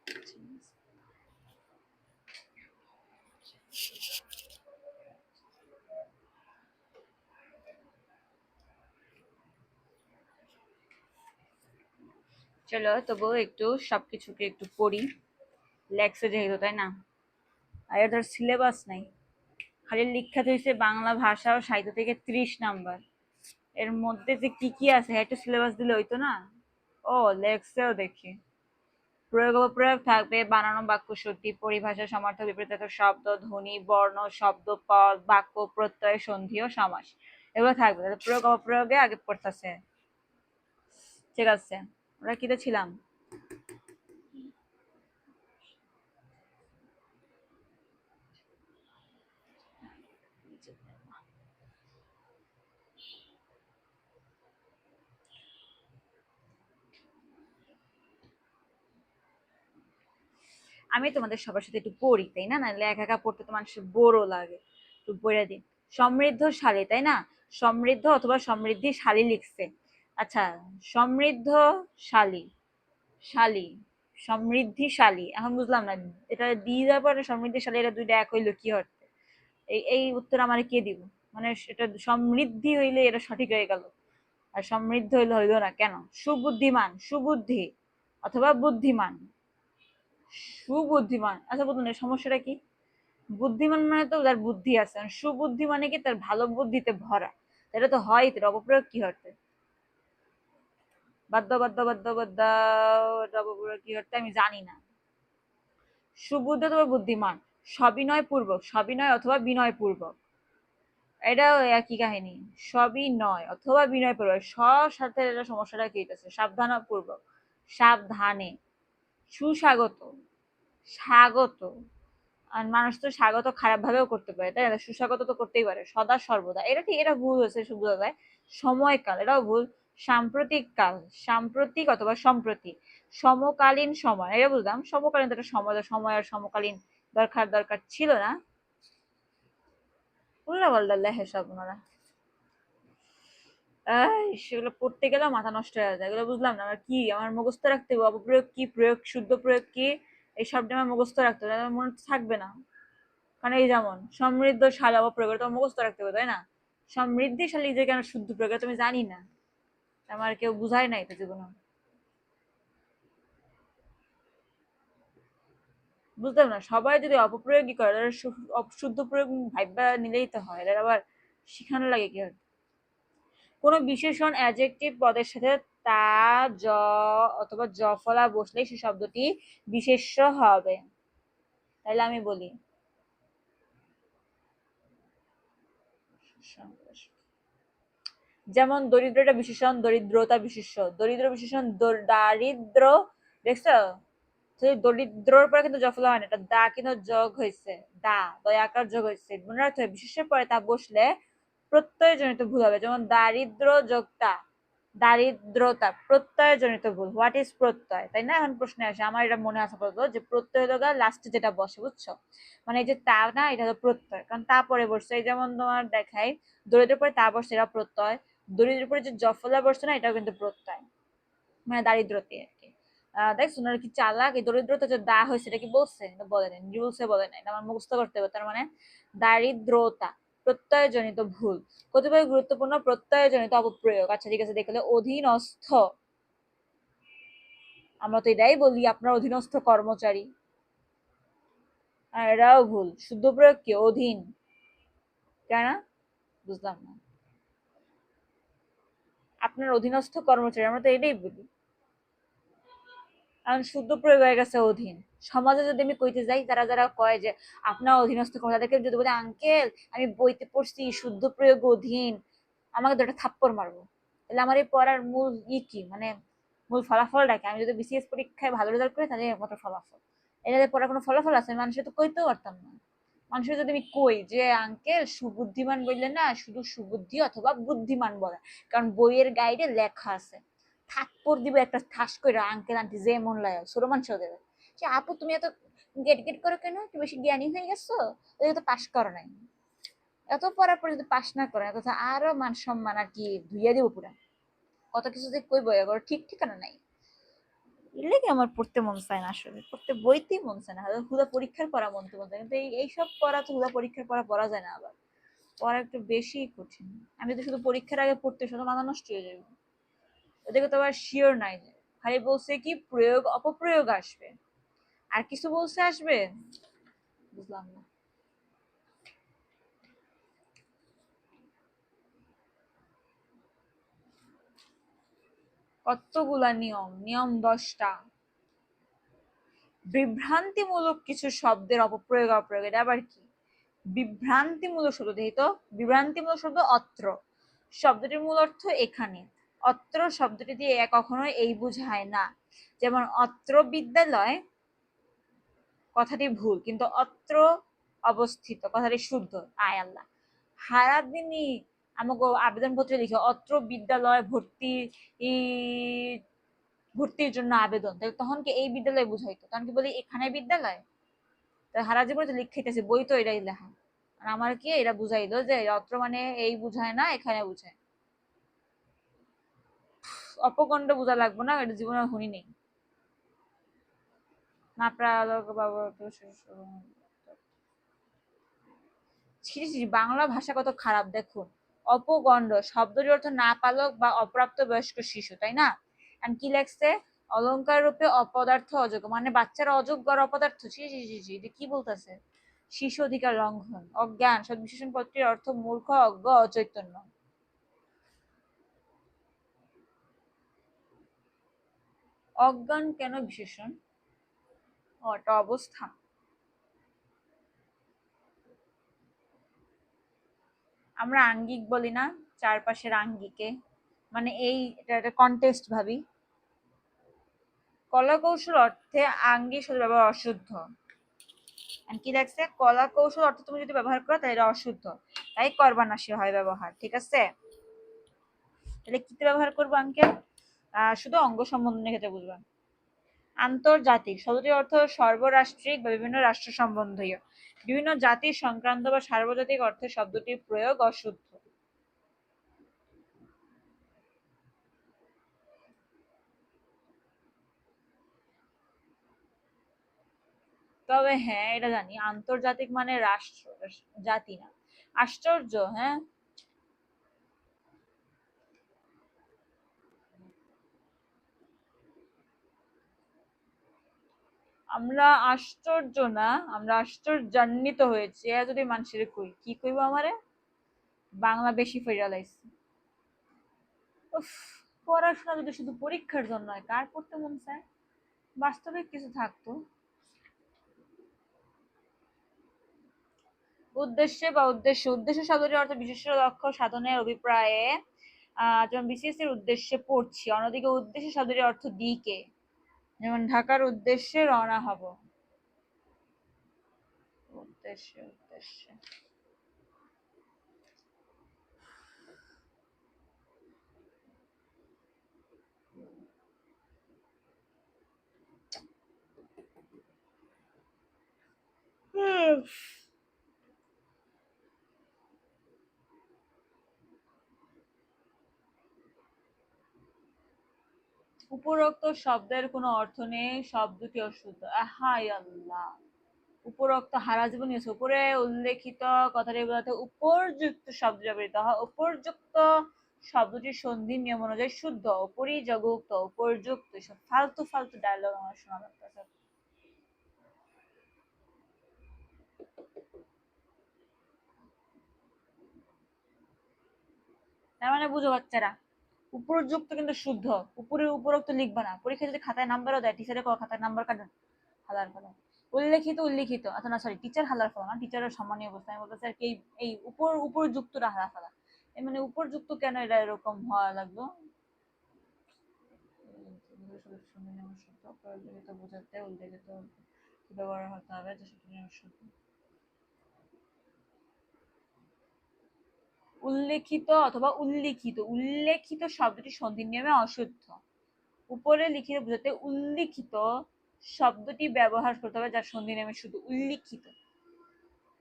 চলো তবু একটু সবকিছুকে একটু পড়ি, লেখছে যেহেতু, তাই না? আর ধর সিলেবাস নাই, খালি লিখা হয়েছে বাংলা ভাষা ও সাহিত্য থেকে 30 নাম্বার। এর মধ্যে যে কি কি আছে একটা সিলেবাস দিলে হইতো না। ও লেখছেও দেখি। প্রয়োগ অপপ্রয়োগ থাকবে, বানানো বাক্য সত্যি, পরিভাষা, সমার্থক, বিপরীত শব্দ, ধ্বনি, বর্ণ, শব্দ, পদ, বাক্য, প্রত্যয়, সন্ধি ও সমাস, এগুলো থাকবে। তাহলে প্রয়োগ অপপ্রয়োগে আগে পড়তেছে। ঠিক আছে, আমরা কিতে ছিলাম? আমি তোমাদের সবার সাথে একটু পড়ি, তাই না? নাহলে একা একা পড়তে তো মানুষের বোরও লাগে। একটু পড়ে দিন। সমৃদ্ধশালী, তাই না? সমৃদ্ধ অথবা সমৃদ্ধিশালী লিখছে। আচ্ছা, সমৃদ্ধশালী, শালী, সমৃদ্ধিশালী, এখন বুঝলাম না এটা দিয়ে যাওয়ার পরে সমৃদ্ধিশালী, এটা দুইটা এক হইলো কি অর্থে? এই উত্তর আমার কে দিব? মানে এটা সমৃদ্ধি হইলে এটা সঠিক হয়ে গেল, আর সমৃদ্ধ হইলে হইলো না কেন? সুবুদ্ধিমান, সুবুদ্ধি অথবা বুদ্ধিমান। সুবুদ্ধিমান, আচ্ছা বলুন এর সমস্যাটা কি? বুদ্ধিমান মানে তো তার বুদ্ধি আছে, আর সুবুদ্ধি মানে কি তার ভালো বুদ্ধিতে ভরা। এটা তো হয়, এর অপপ্রয়োগ কি হচ্ছে? বাদ্য বাদ্য বাদ্য বাদ্য, এটা অপপ্রয়োগ কি হচ্ছে আমি জানি না। সুবুদ্ধ অথবা বুদ্ধিমান, সবিনয় পূর্বক, সবিনয় অথবা বিনয় পূর্বক, এটাও একই কাহিনী। সবই নয় অথবা বিনয় পূর্বক, সাথে এটা সমস্যাটা কি হইতেছে? সাবধান পূর্বক, সাবধানে, সুস্বাগত, স্বাগত। আর মানুষ তো স্বাগত খারাপ ভাবেও করতে পারে, তাই না? সুস্বাগত তো করতেই পারে, সদা সর্বদা, এটা ঠিক, এটা ভুল হয়েছে বোঝা যায়। সময়কাল, এটাও ভুল। সাম্প্রতিক কাল, সাম্প্রতিক অথবা সম্প্রতি। সমকালীন সময়, এটা বুঝলাম। সমকালীন তো একটা সময়, সময় আর সমকালীন দরকার দরকার ছিল না। উল্টা পাল্টা লেখে সব ওনারা। সেগুলো পড়তে গেলেও মাথা নষ্ট হয়ে যায়, এগুলো বুঝলাম না। আমার কি, আমার মুখস্থ রাখতে হবে অপপ্রয়োগ কি, প্রয়োগ, শুদ্ধ প্রয়োগ কি, এই সবটা আমার মুখস্থ রাখতে হবে, আমার মনে থাকবে না। কারণ এই যেমন সমৃদ্ধশালী অপপ্রয়োগ, এটা তোমার মুখস্থ রাখতে হবে, তাই না? সমৃদ্ধিশালী যে কেন শুদ্ধ প্রয়োগ, এটা তুমি জানি না, আমার কেউ বুঝায় নাই তো জীবনে। বুঝলাম না, সবাই যদি অপপ্রয়োগই করে তাহলে শুদ্ধ প্রয়োগ ভাইবা নিলেই তো হয়, এটা আবার শিখানো লাগে কি হয়? কোন বিশেষণ অ্যাডজেক্টিভ পদের সাথে তা, জ অথবা জফলা বসলে সে শব্দটি বিশেষ্য হবে। তাইলে আমি বলি, যেমন দরিদ্রটা বিশেষণ, দরিদ্রতা বিশেষ্য, দরিদ্র বিশেষণ, দারিদ্র। দেখছো? দরিদ্রর পরে কিন্তু জফলা হয় না, এটা দা কিন্তু যোগ হয়েছে। দা দয়াকার যোগ হয়েছে, মনে রাখতে হবে বিশেষের পরে তা বসলে প্রত্যয় জনিত ভুল হবে। যেমন দারিদ্র যোগটা, দারিদ্রতা, প্রত্যয় জনিত ভুল। হোয়াট ইজ প্রত্যয়, তাই না? এখন প্রশ্নে আসে, আমার এটা মনে আছে বলতো যে প্রত্যয় হলো লাস্টে যেটা বসে, বুঝছো? মানে এই যে তা না, এটা হলো প্রত্যয়, কারণ তা পরে বসছে। এই যেমন তোমার দেখাই, দরিদ্রের পরে তা বসছে, এটা প্রত্যয়। দরিদ্রের পরে যে জফলা বসছে না, এটাও কিন্তু প্রত্যয়, মানে দারিদ্রতে আর কি। দেখছো ওনারা কি চালাক, এই দরিদ্রতা যে দা হয়েছে এটা কি বলছে? এটা বলে নাই, রুলসে বলে নাই, এটা আমার মুখস্থ করতে হবে। তার মানে দারিদ্রতা, প্রত্যয়জনিত ভুল। কতিপয় গুরুত্বপূর্ণ প্রত্যয়জনিত অপপ্রয়োগ। আচ্ছা ঠিক আছে, দেখলে অধীনস্থ, আমরা তো এটাই বলি আপনার অধীনস্থ কর্মচারী, আর এটাও ভুল। শুদ্ধ প্রয়োগ কি? অধীন। কেন? বুঝলাম না। আপনার অধীনস্থ কর্মচারী, আমরা তো এটাই বলি। কারণ শুদ্ধ প্রয়োগ হয়ে গেছে অধীন। সমাজে যদি আমি কইতে যাই, তারা যারা কয় যে আপনার অধীনস্থ কর্মচারী, তাদেরকে যদি বলি আঙ্কেল আমি বইতে পড়ছি শুদ্ধ প্রয়োগ অধীন, আমাকে তো একটা থাপ্পড় মারবো। তাহলে আমার এই পড়ার মূল কি, মানে মূল ফলাফলটা কি? আমি যদি বিসিএস পরীক্ষায় ভালো রেজাল্ট করি তাহলে একমাত্র ফলাফল। এটা যে পড়ার কোনো ফলাফল আছে? মানুষের তো কইতেও পারতাম না। মানুষের যদি আমি কই যে আঙ্কেল সুবুদ্ধিমান বললে না, শুধু সুবুদ্ধি অথবা বুদ্ধিমান বলে, কারণ বইয়ের গাইডে লেখা আছে। থাপ্পড় দিবে একটা ঠাস করে, আঙ্কেল আন্টি যে মন লাগে ছোট মানুষও দেবে। যে আপু তুমি এত গেট গেট করো কেন, তুমি বেশি জ্ঞানী হয়ে গেছো, ওই তো পাশ করো নাই। এত পড়ার পরে যদি পাশ না করে, কথা আরো মান সম্মান আর কি ধুইয়া দিব পুরা। কত কিছু যে কইবো, এবার ঠিক ঠিকানা নাই। এগুলো কি আমার পড়তে মন চায় না, আসলে পড়তে বইতেই মন চায় না, হুদা পরীক্ষার পড়া মন চায়, কিন্তু এইসব পড়া তো হুদা পরীক্ষার পড়া পড়া যায় না, আবার পড়া একটু বেশি কঠিন। আমি তো শুধু পরীক্ষার আগে পড়তে শুধু মাথা নষ্ট হয়ে যাবে। ওদেরকে তো আবার শিওর নাই, যে খালি বলছে কি প্রয়োগ অপপ্রয়োগ আসবে, আর কিছু বলছে আসবে, বুঝলাম না। কতগুলা নিয়ম, নিয়ম 10টা। বিভ্রান্তিমূলক কিছু শব্দের অপপ্রয়োগ অপ্রয়োগ, এটা আবার কি? বিভ্রান্তিমূলক শব্দ, দেখি তো। বিভ্রান্তিমূলক শব্দ অত্র, শব্দটির মূল অর্থ এখানে। অত্র শব্দটি দিয়ে কখনো এই বুঝায় না। যেমন অত্র বিদ্যালয় কথাটি ভুল, কিন্তু অত্র অবস্থিত কথাটি শুদ্ধ। আয় আল্লাহ, সারাদিনই আমাকে আবেদনপত্রে লিখে অত্র বিদ্যালয় ভর্তির জন্য আবেদন, তাহলে তখন কি এই বিদ্যালয় বুঝাইতো? তখন কি বলি এখানে বিদ্যালয়? তো হারা জীবনে তো লিখাইতেছে, বই তো এটাই লেখা। আর আমার কি এটা বুঝাইলো যে অত্র মানে এই বুঝায় না, এখানে বুঝায়। অপকণ্ড বুঝা লাগবো না, এটা জীবনে শুনি নেই। না ছি ছি, বাংলা ভাষা কত খারাপ দেখুন। অপগণ্ড শব্দটির অর্থ নাবালক বা অপ্রাপ্ত বয়স্ক শিশু, তাই না? আর কি লেখছে? অলংকার রূপে অপদার্থ অযোগ্য, মানে বাচ্চারা অযোগ্য আর অপদার্থ। ছি ছি ছি ছি, এটা কি বলতেছে? শিশু অধিকার লঙ্ঘন। অজ্ঞান সদ্বিশেষণ পদটির অর্থ মূর্খ, অজ্ঞ, অচৈতন্য। অজ্ঞান কেন বিশেষণ? ও, এটা অবস্থা। আমরা আঙ্গিক বলি না, চারপাশের আঙ্গিকে, মানে এটা একটা কন্টেস্ট ভাবি। কলা কৌশল অর্থে আঙ্গিক শব্দের ব্যবহার অশুদ্ধ। আর কি দেখছে? কলা কৌশল অর্থে তুমি যদি ব্যবহার করো তাহলে এটা অশুদ্ধ, তাই করবানাসি হয় ব্যবহার, ঠিক আছে? তাহলে কিতে ব্যবহার করবো আঙ্কেল? শুধু অঙ্গ সম্বন্ধনের ক্ষেত্রে বুঝবা। আন্তর্জাতিক শব্দটির অর্থ সর্বরাষ্ট্রিক বা বিভিন্ন রাষ্ট্র সম্বন্ধীয়, বিভিন্ন জাতির সংক্রান্ত বা সার্বজনীন অর্থে শব্দটির প্রয়োগ অশুদ্ধ। তবে হ্যাঁ, এটা জানি আন্তর্জাতিক মানে রাষ্ট্র, জাতি না। আশ্চর্য, হ্যাঁ। আমরা আশ্চর্য না, আমরা আশ্চর্যান্বিত হয়েছি। এ যদি মানুষের কই কি কইব আমারে? বাংলা বেশি ফেরা লাইছি। উফ, পড়াশোনা যদি শুধু পরীক্ষার জন্য হয়, কার পড়তে মন চায়? বাস্তবিক কিছু থাকতো। উদ্দেশ্যে বা উদ্দেশ্য, উদ্দেশ্য শব্দটির অর্থ বিশেষ লক্ষ্য সাধনের অভিপ্রায়ে, যেমন বিসিএস এর উদ্দেশ্যে পড়ছি। অন্যদিকে উদ্দেশ্য শব্দটির অর্থ দিকে, যেমন ঢাকার উদ্দেশ্যে রওনা হব। উদ্দেশ্যে, উদ্দেশ্যে। উপরোক্ত শব্দের কোনো অর্থ নেই, শব্দটি অশুদ্ধ। হাই আল্লাহ, উপরোক্ত হারা জীবন নিয়েছে। উপরে উল্লেখিত কথাটি বলতে উপরযুক্ত শব্দ ব্যবহৃত হয়। উপরযুক্ত শব্দটির সন্ধির নিয়ম অনুযায়ী শুদ্ধ। উপরি যুক্ত, উপরযুক্ত, এসব ফালতু ফালতু ডায়লগ আমার শোনা লাগতেছে। তার মানে বুঝো বাচ্চারা, উপরযুক্ত কিন্তু শুদ্ধ। উপরে উপরোক্ত লিখবা না, পরীক্ষা যদি খাতায় নাম্বারও দেয়, টিচারে খাতায় নাম্বার কাটেন। হালার ফেলা উল্লেখিত, উল্লিখিত, আচ্ছা না সরি, টিচার হালার ফেলা না, টিচারের সম্মানীয় অবস্থা। আমি বলতে চাই কি, এই উপরযুক্তটা হালা ফেলা। মানে উপরযুক্ত কেন এটা এরকম হওয়া লাগলো? প্রয়োজনীয়তা বোঝাতে উল্লেখিত ব্যবহার হতে হবে, উল্লেখিত অথবা উল্লিখিত। উল্লেখিত শব্দটি সন্ধির নিয়মে অশুদ্ধ। উপরে লিখিত বোঝাতে উল্লিখিত শব্দটি ব্যবহার করতে হবে, যার সন্ধি নিয়মে শুধু উল্লিখিত।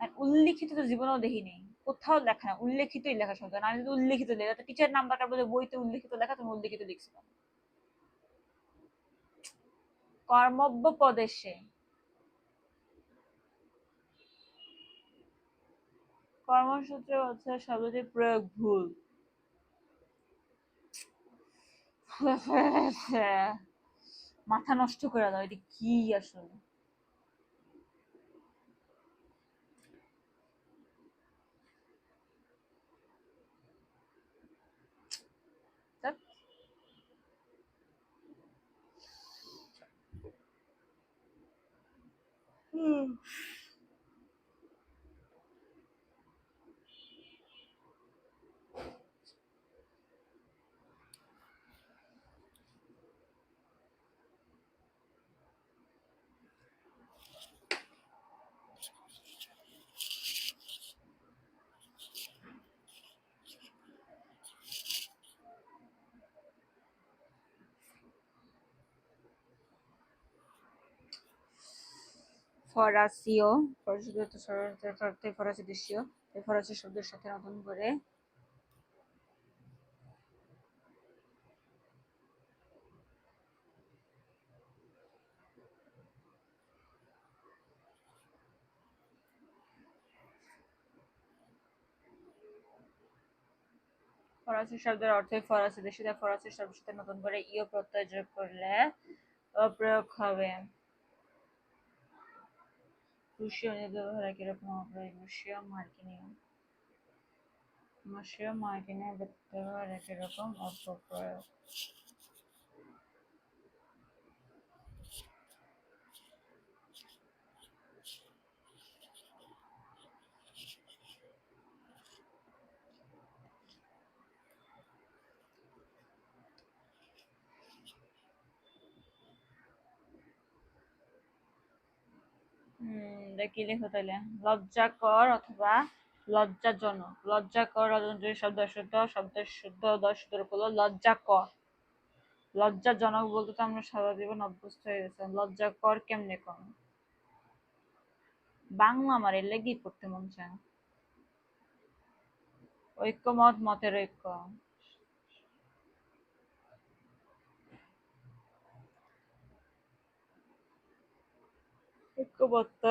আর উল্লিখিত তো জীবনেও দেখি নেই, কোথাও লেখা না, উল্লেখিতই লেখা শব্দ না। আমি যদি উল্লিখিত লেখা, টিচার নাম্বারটা বলে বইতে উল্লিখিত লেখা, তুমি উল্লিখিত লিখছো। কর্মব্য পদেশে কর্মসূত্রে অর্থাৎ শব্দটির প্রয়োগ ভুল। মাথা নষ্ট করে দাও, এটা কি আসলে? ফরাসিও ফরাসি দেশীয়, ফরাসি শব্দের সাথে নতুন করে ফরাসি শব্দের অর্থই ফরাসি দেশীয়, ফরাসি শব্দের সাথে নতুন করে ইও প্রত্যয় যোগ করলে প্রয়োগ হবে। রুশীয় ব্যবহার একই রকম অপ্রয়োগ। রুশীয় মার্কিনীয় ব্যবহার একই রকম অপপ্রয়োগ। কি লেখো তাহলে? লজ্জাকর অথবা লজ্জাজনক। লজ্জাকর শব্দের শুদ্ধ শুদ্ধ হলো লজ্জাকর। লজ্জাজনক বলতে তো আমরা সারা জীবন অভ্যস্ত হয়ে গেছিলাম, লজ্জাকর কেমনে কম? বাংলা আমার এর লেগেই পড়তে মন চায় না। ঐক্যমত, মতের ঐক্য। ঐক্যবদ্ধ।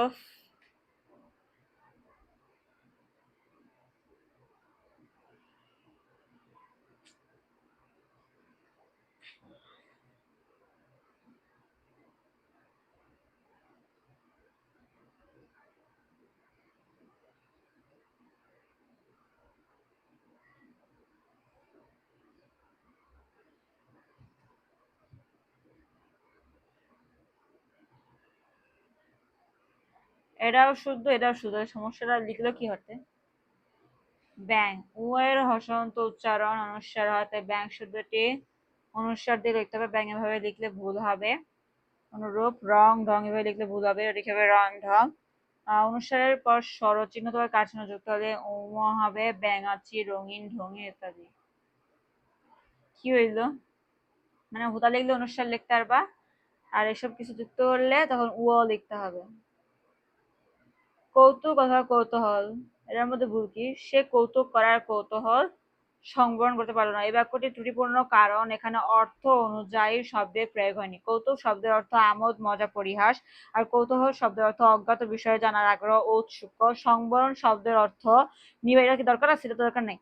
এটাও শুদ্ধ, এটাও শুদ্ধ। সমস্যাটা লিখলো কি হতে? ব্যাং। উয়ের হসন্ত উচ্চারণ অনুস্বার হয়, তাই ব্যাং শব্দটি অনুস্বার দিয়ে লিখতে হবে। ব্যাং এভাবে লিখলে ভুল হবে। অনুরূপ রং ঢং এভাবে লিখলে ভুল হবে, লিখতে হবে রং ঢং। অনুস্বারের পর স্বরচিহ্ন অথবা কাচিহ্ন যুক্ত হলে উম হবে। ব্যাঙাচি, রঙিন, ঢঙি ইত্যাদি। কি হইল? মানে হুতা লিখলে অনুস্বার লিখতে পারবা, আর এসব কিছু যুক্ত করলে তখন উও লিখতে হবে। কৌতুক অথবা কৌতূহল, এর মধ্যে ভুল কি? সে কৌতুক করার কৌতূহল সংবরণ করতে পারলো না। এই বাক্যটি ত্রুটিপূর্ণ কারণ এখানে অর্থ অনুযায়ী শব্দের প্রয়োগ হয়নি। কৌতুক শব্দের অর্থ আমোদ, মজা, পরিহাস, আর কৌতূহল শব্দের অর্থ অজ্ঞাত বিষয়ে জানার আগ্রহ, ঔৎসুক্য। সংবরণ শব্দের অর্থ নিবে, এটা কি দরকার আছে? এটা তো দরকার নেই।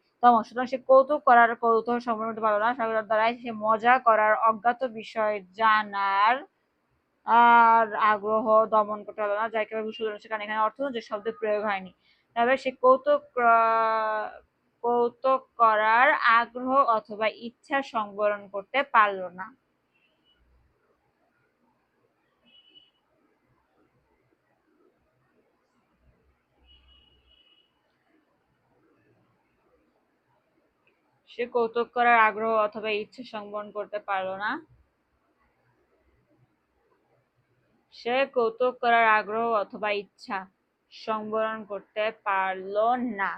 সুতরাং সে কৌতুক করার কৌতূহল সংবরণ করতে পারলো না, দ্বারাই সে মজা করার অজ্ঞাত বিষয় জানার আর আগ্রহ দমন করতে পারলো না, যা একেবারে ভুল। কারণ এখানে অর্থ যে শব্দের প্রয়োগ হয়নি। তবে সে কৌতুক করার আগ্রহ অথবা ইচ্ছা সংবরণ করতে পারলো না। সে কৌতুক করার আগ্রহ অথবা ইচ্ছা সংবরণ করতে পারলো না। সে কৌতুক করার আগ্রহ অথবা ইচ্ছা সংবরণ করতে পারলো না।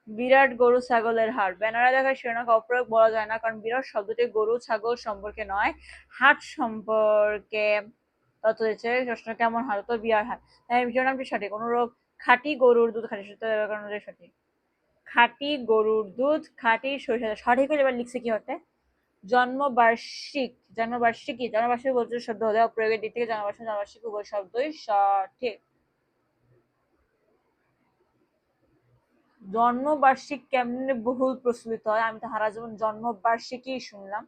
বিরাট গরু ছাগলের হাট। ব্যানারে দেখা শিরোনাম অপ্রয়োগ বলা যায় না, কারণ বিরাট শব্দটি গরু ছাগল সম্পর্কে নয়, হাট সম্পর্কে তত হচ্ছে প্রশ্ন কেমন হয় তত বিয়ার হয়। তাই ভিডিও নামটি সঠিক। অনুরূপ খাঁটি গরুর দুধ খাঁটি সত্য অনুযায়ী সঠিক। খাঁটি গরুর দুধ খাঁটি সরিষা সঠিক হলে এবার লিখছে কি হতে জন্মবার্ষিক জন্মবার্ষিকী জন্মবার্ষিকী বলতে শব্দ হলে প্রয়োগের দিক থেকে জন্মবার্ষিক জন্মবার্ষিক উভয় শব্দই সঠিক। জন্মবার্ষিক কেমনে বহুল প্রচলিত হয়, আমি তো হারা জীবন জন্মবার্ষিকী শুনলাম।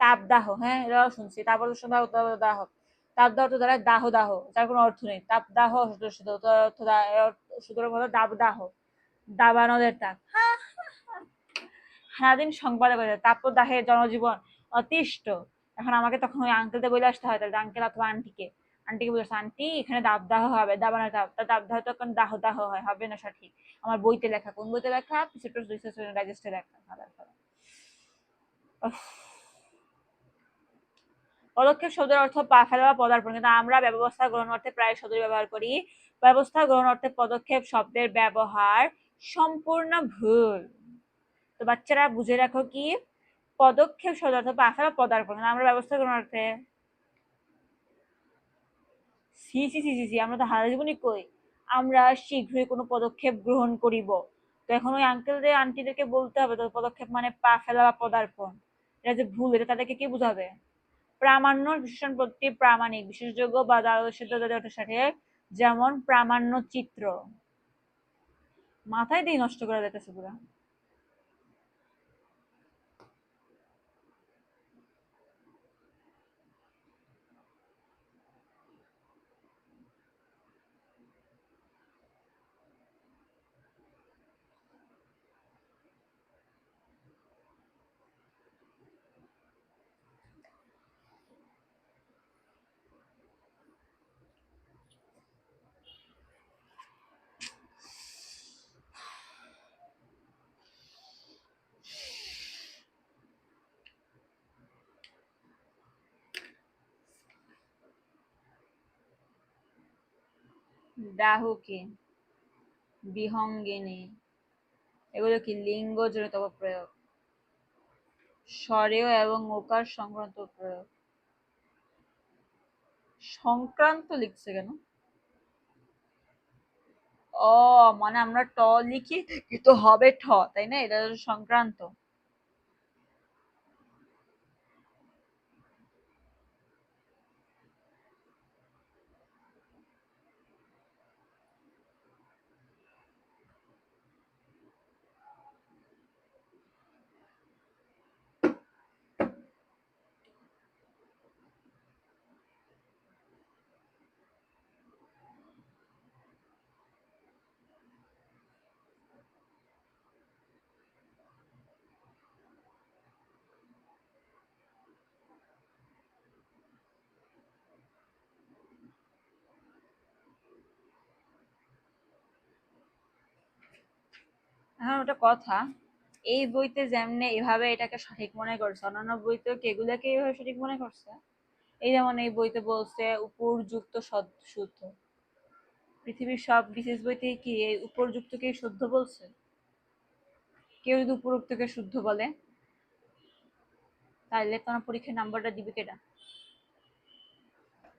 তাপদাহ, হ্যাঁ এটাও শুনছি। তারপর দাহ, তাপদাহ তো দ্বারা দাহ দাহ, যার কোনো অর্থ নেই। তাপদাহ সুতরাং হলো দাবদাহ, দাবানলের তাপ। সারাদিন সংবাদে করে তাপদাহে জনজীবন অতিষ্ঠ। এখন আমাকে তখন ওই আঙ্কেলকে বলে আসতে হয়, তাহলে আঙ্কেল অথবা আন্টিকে, আন্টিকে বলেছে আন্টি এখানে দাবদাহ হবে, দাবানোর তাপ, তা দাবদাহ তখন দাহ দাহ হয়, হবে না সঠিক। আমার বইতে লেখা, কোন বইতে লেখা? পিসেটস রিসার্চ ডাইজেস্টে লেখা। পদক্ষেপ শব্দের অর্থ পা ফেলা বা পদার্পণ, কিন্তু আমরা ব্যবস্থা গ্রহণ অর্থে প্রায় শব্দ ব্যবহার করি। ব্যবস্থা গ্রহণ অর্থে পদক্ষেপ শব্দের ব্যবহার সম্পূর্ণ ভুল। তো বাচ্চারা বুঝে রাখো কি পদক্ষেপ শব্দের অর্থ পা ফেলা পদার্পণ, আমরা ব্যবস্থা গ্রহণ অর্থে সি সি সি সি সি আমরা তো হারা জীবনই কই আমরা শীঘ্রই কোনো পদক্ষেপ গ্রহণ করিব। তো এখন ওই আঙ্কেলদের আন্টিদেরকে বলতে হবে তো পদক্ষেপ মানে পা ফেলা বা পদার্পণ, এটা যে ভুল এটা তাদেরকে কি বুঝাবে? প্রামাণ্য বিশেষণ প্রতি প্রামাণিক বিশেষযোগ্য বা সাথে, যেমন প্রামাণ্য চিত্র। মাথায় দিয়ে নষ্ট করা যাইতেছে পুরা। ডাহুকি, বিহঙ্গিনী, এগুলো কি লিঙ্গ জনিত প্রয়োগ। স্বরেয় এবং ওকার সংক্রান্ত প্রয়োগ। সংক্রান্ত লিখছে কেন? ও মানে আমরা ট লিখি কিন্তু হবে ঠ, তাই না? এটা সংক্রান্ত। এখন ওটা কথা, এই বইতে যেমনে এভাবে এটাকে সঠিক মনে করছে অন্যান্য বইতেও কি এগুলাকে এইভাবে সঠিক মনে করছে? এই যেমন এই বইতে বলছে উপযুক্ত শুদ্ধ, পৃথিবীর সব বিশেষ বইতে কি এই উপযুক্তকে শুদ্ধ বলছে? কেউ যদি উপরোক্তকে শুদ্ধ বলে তাহলে তোমার পরীক্ষায় নাম্বারটা দিবে কেটা?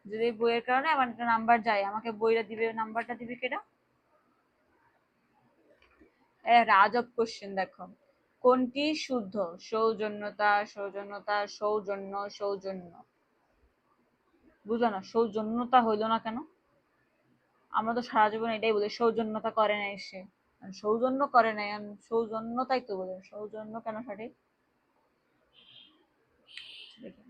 যদি বইয়ের কারণে আমার একটা নাম্বার যায়, আমাকে বইটা দিবে, নাম্বারটা দিবে কেটা? আজব কোশ্চেন দেখো, কোনটি শুদ্ধ? সৌজন্যতা সৌজন্যতা সৌজন্য সৌজন্য, বুঝলো না? সৌজন্যতা হইলো না কেন? আমরা তো সারা জীবন এটাই বলি সৌজন্যতা করে নাই সে, সৌজন্য করে নাই, আমি সৌজন্যতাই তো বলি, সৌজন্য কেন সঠিক? দেখি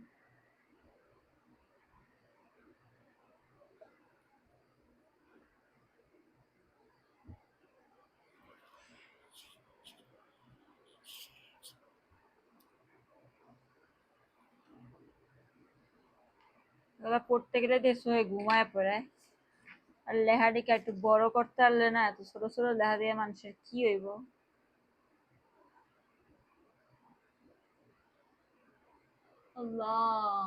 দাদা পড়তে গেলে দেশ হয়ে ঘুমায় পড়ে, আর লেহাটিকে একটু বড় করতে পারলে না, এত ছোট ছোট লেহা দিয়ে মানুষের কি হইব? আল্লাহ,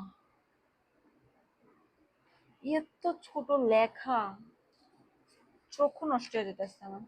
এত ছোট লেখা, চক্ষু নষ্ট হয়ে যেতেছে আমার।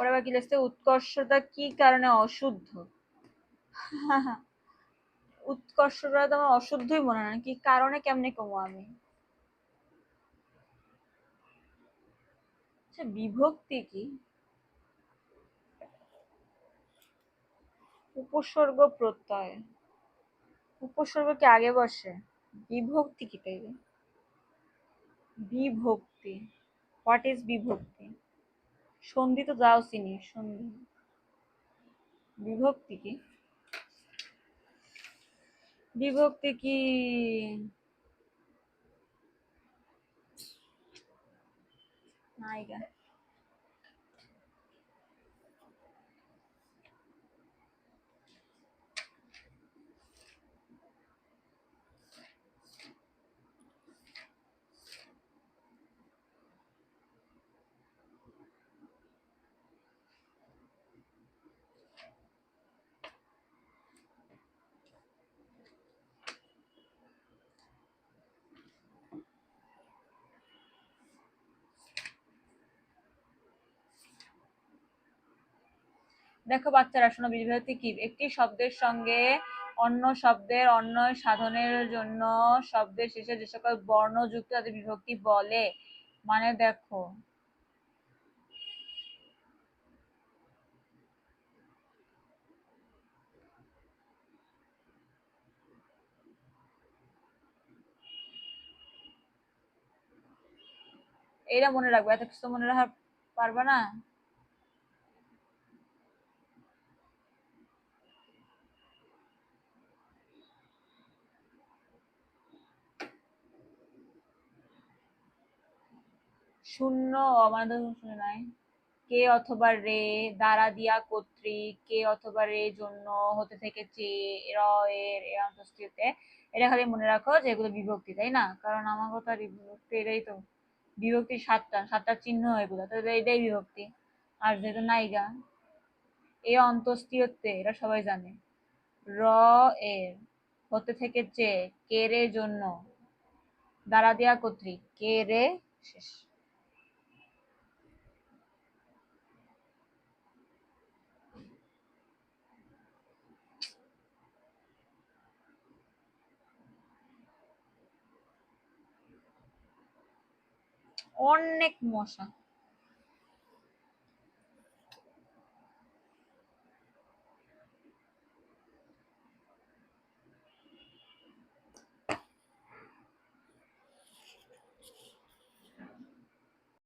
পরে আবার কি লিখছে, উৎকর্ষতা কি কারণে অশুদ্ধ। উৎকর্ষতা তো আমার অশুদ্ধই মনে হয়, কি কারণে কেমনে কমো আমি। আচ্ছা বিভক্তি কি? উপসর্গ প্রত্যয়, উপসর্গ কি আগে বসে? বিভক্তি কি তাইলে? বিভক্তি, হোয়াট ইজ বিভক্তি? সন্ধি তো যাও চিনি, সন্ধি। বিভক্তি কি? বিভক্তি কি? নাইগা। দেখো বাচ্চারা শোনো, বিভক্তি কি? একটি শব্দের সঙ্গে অন্য শব্দের অন্বয় সাধনের জন্য শব্দের শেষে যে সকল বর্ণ যুক্ত তাদের বিভক্তি বলে। মানে দেখো, এইটা মনে রাখবে, এত কিছু মনে রাখা পারবে না। শূন্য, আমাদের শুনে নাই। কে অথবা রে, দ্বারা দিয়া কর্তৃক, কে অথবা রে জন্য, হতে থেকে চেয়ে, র এর, এ অন্তস্থিতে। এটা খালি মনে রাখো যে এগুলো বিভক্তি, তাই না? কারণ আমার কথা বিভক্তি, এটাই তো বিভক্তি। সাতটা সাতটা চিহ্ন এগুলো, তো এটাই বিভক্তি। আর যেহেতু নাইগা, এ অন্তস্থিয়তে এটা সবাই জানে। র এর, হতে থেকে চেয়ে, কে রে জন্য, দ্বারা দিয়া কর্তৃক, কে রে, শেষ। অনেক মশা।